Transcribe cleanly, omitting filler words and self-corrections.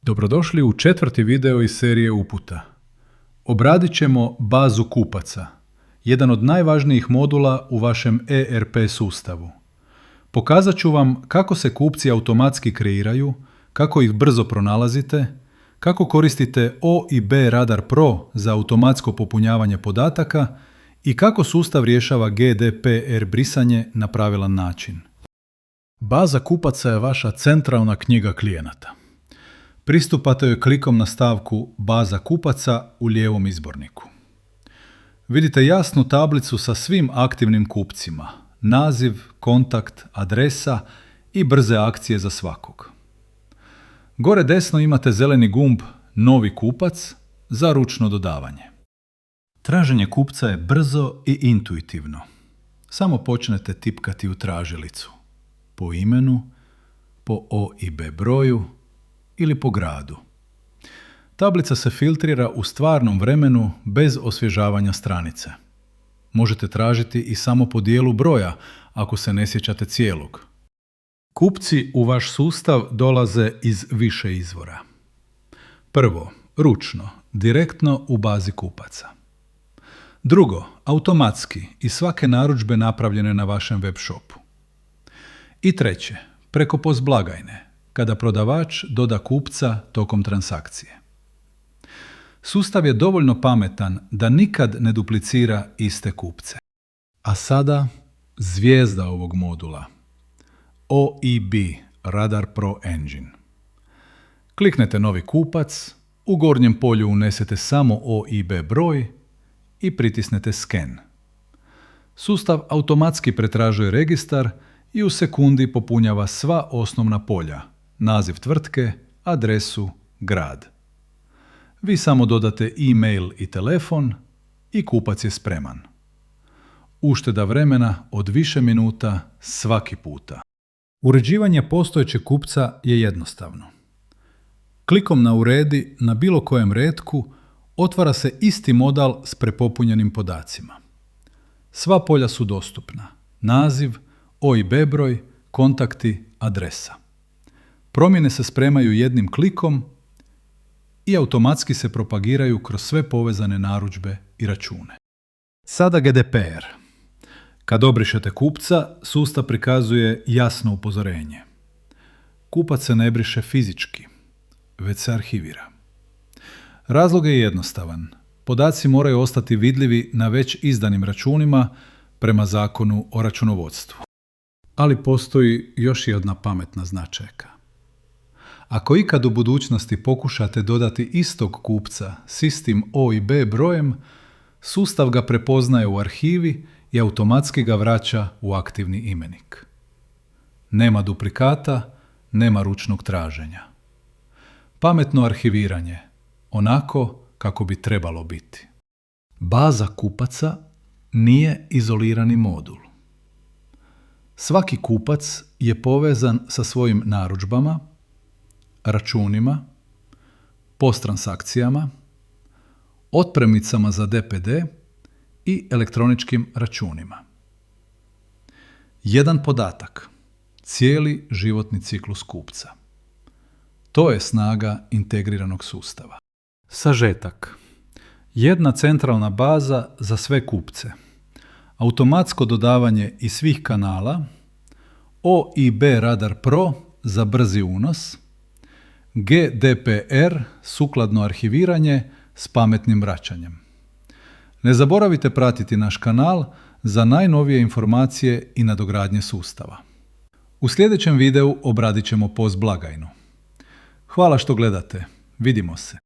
Dobrodošli u 4. video iz serije uputa. Obradit ćemo bazu kupaca, jedan od najvažnijih modula u vašem ERP sustavu. Pokazat ću vam kako se kupci automatski kreiraju, kako ih brzo pronalazite, kako koristite O i B Radar Pro za automatsko popunjavanje podataka i kako sustav rješava GDPR brisanje na pravilan način. Baza kupaca je vaša centralna knjiga klijenata. Pristupate joj klikom na stavku Baza kupaca u lijevom izborniku. Vidite jasnu tablicu sa svim aktivnim kupcima, naziv, kontakt, adresa i brze akcije za svakog. Gore desno imate zeleni gumb Novi kupac za ručno dodavanje. Traženje kupca je brzo i intuitivno. Samo počnete tipkati u tražilicu. Po imenu, po O i B broju ili po gradu. Tablica se filtrira u stvarnom vremenu bez osvježavanja stranice. Možete tražiti i samo po dijelu broja ako se ne sjećate cijelog. Kupci u vaš sustav dolaze iz više izvora. Prvo, ručno, direktno u bazi kupaca. Drugo, automatski iz svake narudžbe napravljene na vašem web shopu. I treće, preko POS blagajne, kada prodavač doda kupca tokom transakcije. Sustav je dovoljno pametan da nikad ne duplicira iste kupce. A sada zvijezda ovog modula. OIB Radar Pro Engine. Kliknete Novi kupac, u gornjem polju unesete samo OIB broj i pritisnete Scan. Sustav automatski pretražuje registar i u sekundi popunjava sva osnovna polja, naziv tvrtke, adresu, grad. Vi samo dodate e-mail i telefon i kupac je spreman. Ušteda vremena od više minuta svaki puta. Uređivanje postojećeg kupca je jednostavno. Klikom na Uredi na bilo kojem retku otvara se isti modal s prepopunjenim podacima. Sva polja su dostupna. Naziv, OIB broj, kontakti, adresa. Promjene se spremaju jednim klikom i automatski se propagiraju kroz sve povezane narudžbe i račune. Sada GDPR. Kad obrišete kupca, sustav prikazuje jasno upozorenje. Kupac se ne briše fizički, već se arhivira. Razlog je jednostavan. Podaci moraju ostati vidljivi na već izdanim računima prema zakonu o računovodstvu. Ali postoji još jedna pametna značajka. Ako ikad u budućnosti pokušate dodati istog kupca s istim O i B brojem, sustav ga prepoznaje u arhivi i automatski ga vraća u aktivni imenik. Nema duplikata, nema ručnog traženja. Pametno arhiviranje, onako kako bi trebalo biti. Baza kupaca nije izolirani modul. Svaki kupac je povezan sa svojim narudžbama, računima, posttransakcijama, otpremnicama za DPD i elektroničkim računima. Jedan podatak, cijeli životni ciklus kupca. To je snaga integriranog sustava. Sažetak. Jedna centralna baza za sve kupce. Automatsko dodavanje iz svih kanala, O i B Radar Pro za brzi unos, GDPR sukladno arhiviranje s pametnim vraćanjem. Ne zaboravite pratiti naš kanal za najnovije informacije i nadogradnje sustava. U sljedećem videu obradit ćemo POS blagajnu. Hvala što gledate. Vidimo se.